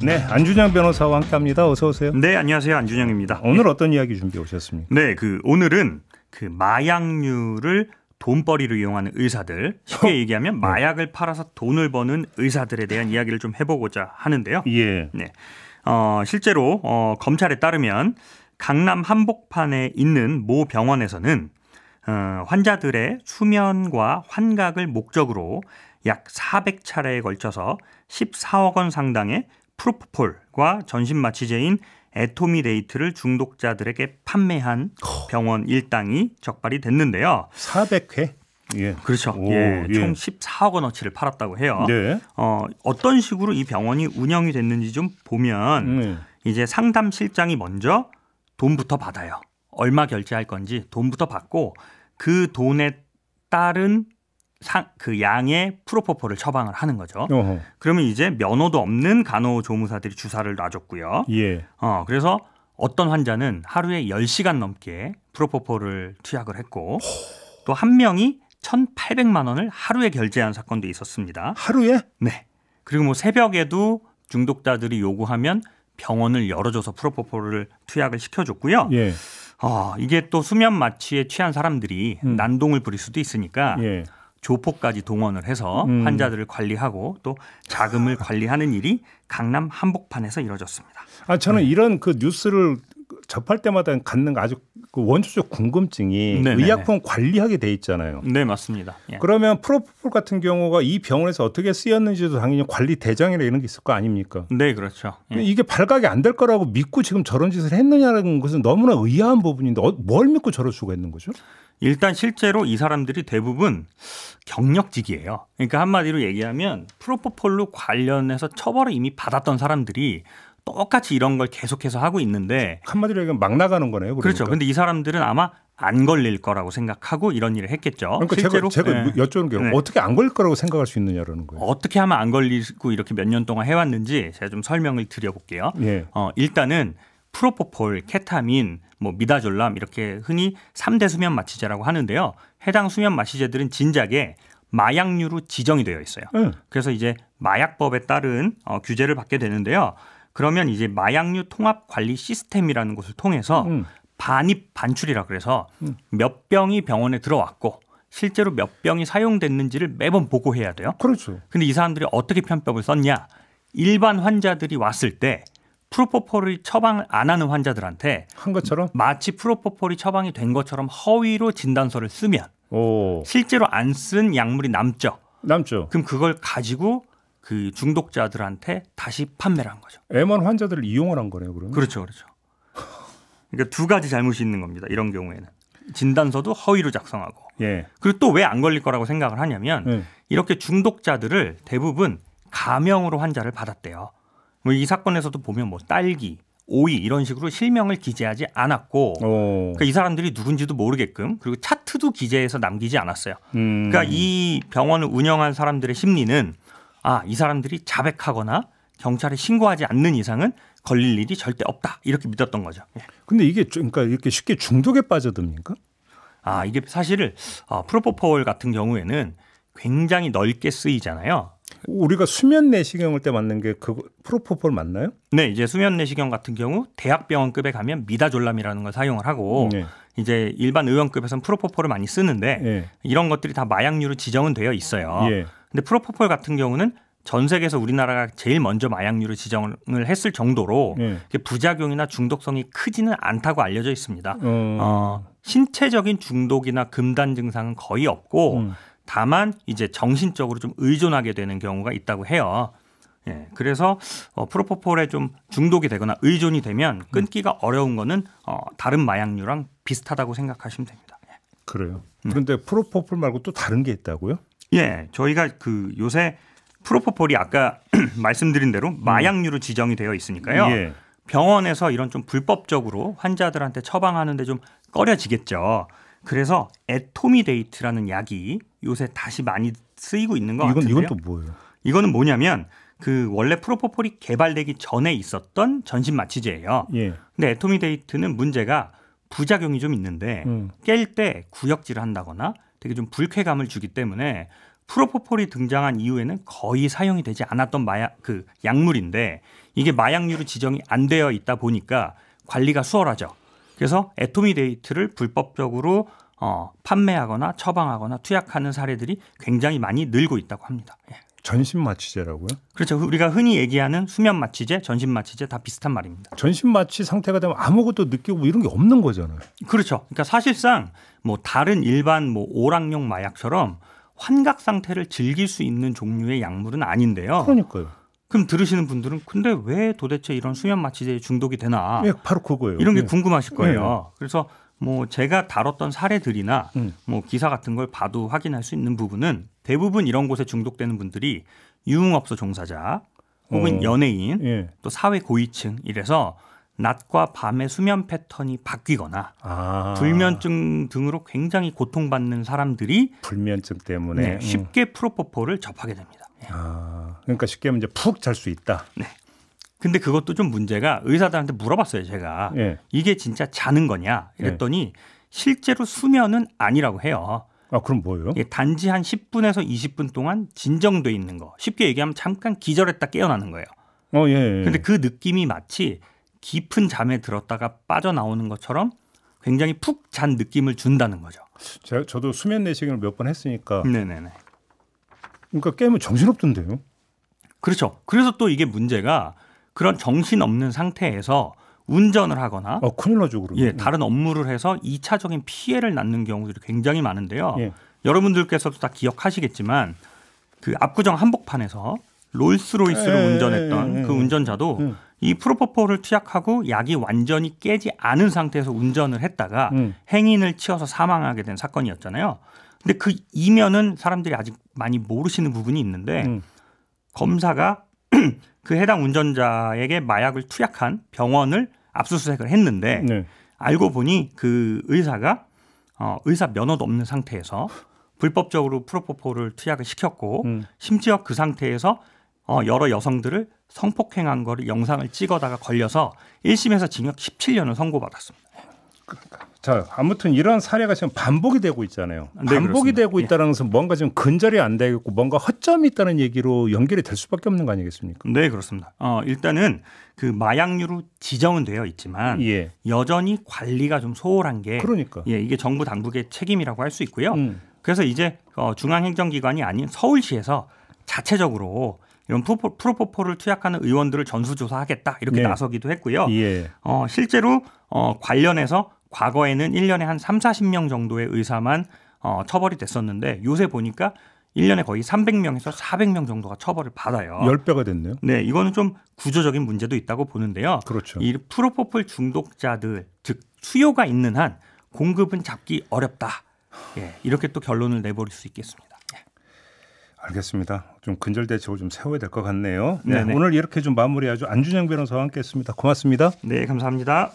네, 안준영 변호사와 함께합니다. 어서 오세요. 네, 안녕하세요. 안준영입니다. 오늘 어떤 이야기 준비해 오셨습니까? 네, 오늘은 마약류를 돈벌이로 이용하는 의사들, 쉽게 얘기하면 마약을 팔아서 돈을 버는 의사들에 대한 이야기를 좀 해보고자 하는데요. 예. 네, 실제로 검찰에 따르면 강남 한복판에 있는 모 병원에서는 환자들의 수면과 환각을 목적으로 약 400차례에 걸쳐서 14억 원 상당의 프로포폴과 전신마취제인 에토미데이트를 중독자들에게 판매한 병원 일당이 적발이 됐는데요. 400회? 예. 그렇죠. 오, 예, 총 14억 원어치를 팔았다고 해요. 네. 어떤 식으로 이 병원이 운영이 됐는지 좀 보면 이제 상담실장이 먼저 돈부터 받아요. 얼마 결제할 건지 돈부터 받고 그 돈에 따른 그 양의 프로포폴을 처방을 하는 거죠. 어허. 그러면 이제 면허도 없는 간호조무사들이 주사를 놔줬고요. 예. 그래서 어떤 환자는 하루에 10시간 넘게 프로포폴을 투약을 했고 또 한 명이 1,800만 원을 하루에 결제한 사건도 있었습니다. 하루에? 네. 그리고 새벽에도 중독자들이 요구하면 병원을 열어줘서 프로포폴을 투약을 시켜줬고요. 예. 이게 또 수면 마취에 취한 사람들이 난동을 부릴 수도 있으니까 예. 조폭까지 동원을 해서 환자들을 관리하고 또 자금을 관리하는 일이 강남 한복판에서 이루어졌습니다. 저는 이런 그 뉴스를 접할 때마다 갖는 아주 원초적 궁금증이 네네네. 의약품 관리하게 돼 있잖아요. 네, 맞습니다. 예. 그러면 프로포폴 같은 경우가 이 병원에서 어떻게 쓰였는지도 당연히 관리 대장이나 이런 게 있을 거 아닙니까? 네, 그렇죠. 예. 이게 발각이 안 될 거라고 믿고 지금 저런 짓을 했느냐는 것은 너무나 의아한 부분인데 뭘 믿고 저럴 수가 있는 거죠? 일단 실제로 이 사람들이 대부분 경력직이에요. 그러니까 한마디로 얘기하면 프로포폴로 관련해서 처벌을 이미 받았던 사람들이 똑같이 이런 걸 계속해서 하고 있는데 한마디로 얘기하면 막 나가는 거네요. 그러니까. 그렇죠. 근데 이 사람들은 아마 안 걸릴 거라고 생각하고 이런 일을 했겠죠. 그러니까 실제로 제가 여쭤는 게 어떻게 안 걸릴 거라고 생각할 수 있느냐라는 거예요. 어떻게 하면 안 걸리고 이렇게 몇 년 동안 해왔는지 제가 좀 설명을 드려볼게요. 예. 일단은 프로포폴, 케타민, 미다졸람 이렇게 흔히 3대 수면 마취제라고 하는데요. 해당 수면 마취제들은 진작에 마약류로 지정이 되어 있어요. 그래서 이제 마약법에 따른 규제를 받게 되는데요. 그러면 이제 마약류 통합 관리 시스템이라는 곳을 통해서 반입 반출이라 그래서 몇 병이 병원에 들어왔고 실제로 몇 병이 사용됐는지를 매번 보고해야 돼요. 그렇죠. 근데 이 사람들이 어떻게 편법을 썼냐? 일반 환자들이 왔을 때 프로포폴을 처방을 안 하는 환자들한테 한 것처럼 마치 프로포폴이 처방이 된 것처럼 허위로 진단서를 쓰면 실제로 안 쓴 약물이 남죠. 그럼 그걸 가지고 그 중독자들한테 다시 판매를 한 거죠. M1 환자들을 이용을 한 거네요, 그러면. 그렇죠. 그러니까 두 가지 잘못이 있는 겁니다. 이런 경우에는. 진단서도 허위로 작성하고. 예. 그리고 또 왜 안 걸릴 거라고 생각을 하냐면 이렇게 중독자들을 대부분 가명으로 환자를 받았대요. 이 사건에서도 보면 딸기, 오이 이런 식으로 실명을 기재하지 않았고 그러니까 이 사람들이 누군지도 모르게끔 그리고 차트도 기재해서 남기지 않았어요. 그러니까 이 병원을 운영한 사람들의 심리는 이 사람들이 자백하거나 경찰에 신고하지 않는 이상은 걸릴 일이 절대 없다 이렇게 믿었던 거죠. 근데 이게 그러니까 이렇게 쉽게 중독에 빠져듭니까? 이게 사실 프로포폴 같은 경우에는 굉장히 넓게 쓰이잖아요. 우리가 수면 내시경을 때 맞는 게 그 프로포폴 맞나요? 네, 이제 수면 내시경 같은 경우 대학병원급에 가면 미다졸람이라는 걸 사용을 하고 이제 일반 의원급에서는 프로포폴을 많이 쓰는데 이런 것들이 다 마약류로 지정은 되어 있어요. 근데 프로포폴 같은 경우는 전 세계에서 우리나라가 제일 먼저 마약류로 지정을 했을 정도로 부작용이나 중독성이 크지는 않다고 알려져 있습니다. 신체적인 중독이나 금단 증상은 거의 없고 다만 이제 정신적으로 좀 의존하게 되는 경우가 있다고 해요. 그래서 프로포폴에 좀 중독이 되거나 의존이 되면 끊기가 어려운 거는 다른 마약류랑 비슷하다고 생각하시면 됩니다. 그래요. 그런데 프로포폴 말고 또 다른 게 있다고요? 예, 저희가 요새 프로포폴이 아까 말씀드린 대로 마약류로 지정이 되어 있으니까요. 병원에서 이런 좀 불법적으로 환자들한테 처방하는데 좀 꺼려지겠죠. 그래서 에토미데이트라는 약이 요새 다시 많이 쓰이고 있는 것 같은데요. 이건 또 뭐예요? 이거는 뭐냐면 원래 프로포폴이 개발되기 전에 있었던 전신 마취제예요. 근데 에토미데이트는 문제가 부작용이 좀 있는데 깰 때 구역질을 한다거나 되게 좀 불쾌감을 주기 때문에 프로포폴이 등장한 이후에는 거의 사용이 되지 않았던 약물인데 이게 마약류로 지정이 안 되어 있다 보니까 관리가 수월하죠. 그래서 애토미데이트를 불법적으로 판매하거나 처방하거나 투약하는 사례들이 굉장히 많이 늘고 있다고 합니다. 예. 전신마취제라고요? 그렇죠. 우리가 흔히 얘기하는 수면마취제, 전신마취제 다 비슷한 말입니다. 전신마취 상태가 되면 아무것도 느끼고 이런 게 없는 거잖아요. 그렇죠. 그러니까 사실상 뭐 다른 일반 뭐 오락용 마약처럼 환각 상태를 즐길 수 있는 종류의 약물은 아닌데요. 그러니까요. 그럼 들으시는 분들은 근데 왜 도대체 이런 수면마취제에 중독이 되나? 네, 바로 그거예요. 이런 게 궁금하실 거예요. 그래서 뭐 제가 다뤘던 사례들이나 뭐 기사 같은 걸 봐도 확인할 수 있는 부분은 대부분 이런 곳에 중독되는 분들이 유흥업소 종사자 혹은 연예인 또 사회 고위층 이래서 낮과 밤의 수면 패턴이 바뀌거나 불면증 등으로 굉장히 고통받는 사람들이 불면증 때문에 쉽게 프로포폴을 접하게 됩니다. 그러니까 쉽게 하면 이제 푹 잘 수 있다. 네. 근데 그것도 좀 문제가 의사들한테 물어봤어요, 제가. 이게 진짜 자는 거냐? 이랬더니 실제로 수면은 아니라고 해요. 그럼 뭐예요? 단지 한 10분에서 20분 동안 진정돼 있는 거. 쉽게 얘기하면 잠깐 기절했다 깨어나는 거예요. 근데 그 느낌이 마치 깊은 잠에 들었다가 빠져나오는 것처럼 굉장히 푹 잔 느낌을 준다는 거죠. 저도 수면 내시경을 몇 번 했으니까. 네네네. 그러니까 깨면 정신없던데요. 그렇죠. 그래서 또 이게 문제가 그런 정신없는 상태에서 운전을 하거나 큰일 나죠, 그러면. 다른 업무를 해서 2차적인 피해를 낳는 경우들이 굉장히 많은데요. 여러분들께서도 다 기억하시겠지만 그 압구정 한복판에서 롤스로이스로 운전했던 그 운전자도 이 프로포폴을 투약하고 약이 완전히 깨지 않은 상태에서 운전을 했다가 행인을 치어서 사망하게 된 사건이었잖아요. 근데 그 이면은 사람들이 아직 많이 모르시는 부분이 있는데 검사가 그 해당 운전자에게 마약을 투약한 병원을 압수수색을 했는데 알고 보니 그 의사가 의사 면허도 없는 상태에서 불법적으로 프로포폴을 투약을 시켰고 심지어 그 상태에서 여러 여성들을 성폭행한 거를 영상을 찍어다가 걸려서 1심에서 징역 17년을 선고받았습니다. 자, 아무튼 이런 사례가 지금 반복이 되고 있잖아요. 반복이 되고 있다는 것은 뭔가 지금 근절이 안 되겠고 뭔가 허점이 있다는 얘기로 연결이 될 수밖에 없는 거 아니겠습니까? 네, 그렇습니다. 일단은 그 마약류로 지정은 되어 있지만 여전히 관리가 좀 소홀한 게 이게 정부 당국의 책임이라고 할 수 있고요. 그래서 이제 중앙행정기관이 아닌 서울시에서 자체적으로 이런 프로포폴을 투약하는 의원들을 전수조사하겠다 이렇게 나서기도 했고요. 실제로 관련해서 과거에는 1년에 한 30-40명 정도의 의사만 처벌이 됐었는데 요새 보니까 1년에 거의 300명에서 400명 정도가 처벌을 받아요. 10배가 됐네요. 네, 이거는 좀 구조적인 문제도 있다고 보는데요. 그렇죠. 이 프로포폴 중독자들, 즉 수요가 있는 한 공급은 잡기 어렵다. 이렇게 또 결론을 내버릴 수 있겠습니다. 알겠습니다. 좀 근절 대책을 좀 세워야 될 것 같네요. 오늘 이렇게 좀 마무리하죠. 안준영 변호사와 함께했습니다. 고맙습니다. 네, 감사합니다.